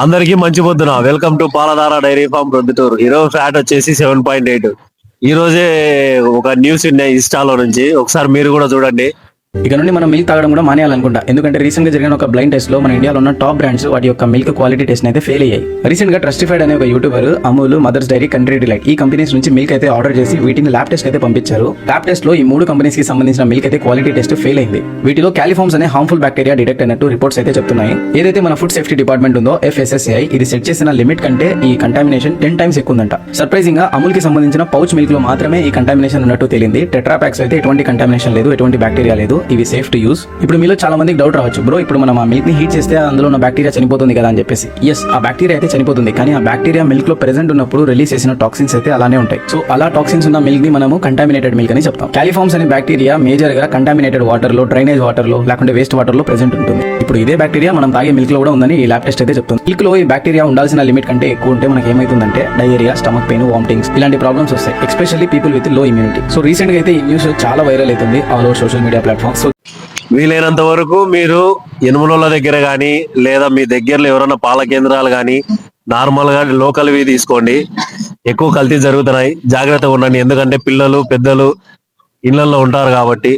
అందరికీ మంచి పొద్దున. Welcome to Paladhara dairy farm Proddatur. ఈరోజు ఫ్యాట్ వచ్చేసి 7.8. ఈ రోజే ఒక న్యూస్ ఉన్నాయి ఇన్స్టాలో నుంచి, ఒకసారి మీరు కూడా చూడండి. ఇక నుండి మనం మిల్క్ తాగడం కూడా మానేయాలనుకుంటా. ఎందుకంటే రీసెంట్ గా జరిగిన ఒక బ్లైండ్ టెస్ట్ లో మన ఇండియాలో ఉన్న టాప్ బ్రాండ్స్ వాటి యొక్క మిల్క్ క్వాలిటీ టెస్ట్ అయితే ఫెయిల్ అయ్యాయి. రీసెంట్ గా ట్రస్టిఫైడ్ అనే ఒక YouTuber Amul, Mother's Dairy, Country Delight ఈ కంపెనీస్ నుంచి మిల్క్ అయితే ఆర్డర్ చేసి వీటిని ల్యాబ్ టెస్ట్ అయితే పంపించారు. ల్యాబ్ టెస్ట్ లో ఈ 3 కంపెనీస్ కి సంబంధించిన మిల్క్ అయితే క్వాలిటీ టెస్ట్ ఫెయిల్ అయింది. వీటిలో కాలిఫార్మ్స్ అనే హార్మ్ఫుల్ బ్యాక్టీరియా డిటెక్ట్ అయినట్టు రిపోర్ట్స్ అయితే చెప్తున్నాయి. ఏదైతే మన ఫుడ్ సేఫ్టీ డిపార్ట్మెంట్ ఉందో FSSAI, ఇది సెట్ చేసిన లిమిట్ కంటే ఈ కంటామినేషన్ 10 టైమ్స్ ఎక్కువ ఉందంట. సర్ప్రైజింగ్ గా అమూల్ కి సంబంధించిన పౌచ్ మిల్క్ లో మాత్రమే ఈ కంటామినేషన్ ఉన్నట్టు తేలింది. టెట్రా ప్యాక్స్ అయితే ఎటువంటి కంటామినేషన్ లేదు, ఎటువంటి బ్యాక్టీరియా లేదు, ఇవి సేఫ్ టు యూస్. ఇప్పుడు మీలో చాలా మందికి డౌట్ రావచ్చు, బ్రో ఇప్పుడు మనం ఆ మిల్క్ ని హీట్ చేస్తే అందులో ఉన్న బ్యాక్టీరియా చనిపోతుంది కదా అని చెప్పేసి. ఎస్, ఆ బ్యాక్టీరియా అయితే చనిపోతుంది, కానీ ఆ బ్యాక్టీరియా మిల్క్ లో ప్రెసెంట్ ఉన్నప్పుడు రిలీజ్ చేసిన టాక్సిన్స్ అయితే అలానే ఉంటాయి. సో అలా టాక్సిన్స్ ఉన్న మిల్క్ ని మనము కంటామినేటెడ్ మిల్క్ అని చెప్తాం. కాలిఫార్మ్స్ అనే బ్యాక్టీరియా మేజర్ గా కంటామినేటెడ్ వాటర్ లో, డ్రైనేజ్ వాటర్ లో, లేకుంటే వేస్ట్ వాటర్ లో ప్రెసెంట్ ఉంటుంది. ఇప్పుడు ఇదే బ్యాక్టీరియా మనం తాగే మిల్క్ లో కూడా ఉందని ఈ ల్యాబ్ టెస్ట్ అయితే చెప్తుంది. మిల్క్ లో ఈ బ్యాక్టీరియా ఉండాల్సిన లిమిట్ కంటే ఎక్కువ ఉంటే మనకి ఏమైతుందంటే డయేరియా, స్టమక్ పెయిన్, వామిటింగ్స్ ఇలాంటి ప్రాబ్లమ్స్ వస్తాయి, ఎస్పెషల్లీ పీపుల్ విత్ లో ఇమ్యూనిటీ. సో రీసెంట్ గా అయితే ఈ న్యూస్ చాలా వైరల్ అవుతుంది all over social media platform. So వీలైనంత వరకు మీరు ఎనుముల దగ్గర కానీ, లేదా మీ దగ్గరలో ఎవరైనా పాల కేంద్రాలు కానీ నార్మల్ గా లోకల్వి తీసుకోండి. ఎక్కువ కల్తీ జరుగుతున్నాయి, జాగ్రత్తగా ఉండండి. ఎందుకంటే పిల్లలు, పెద్దలు ఇళ్లలో ఉంటారు కాబట్టి.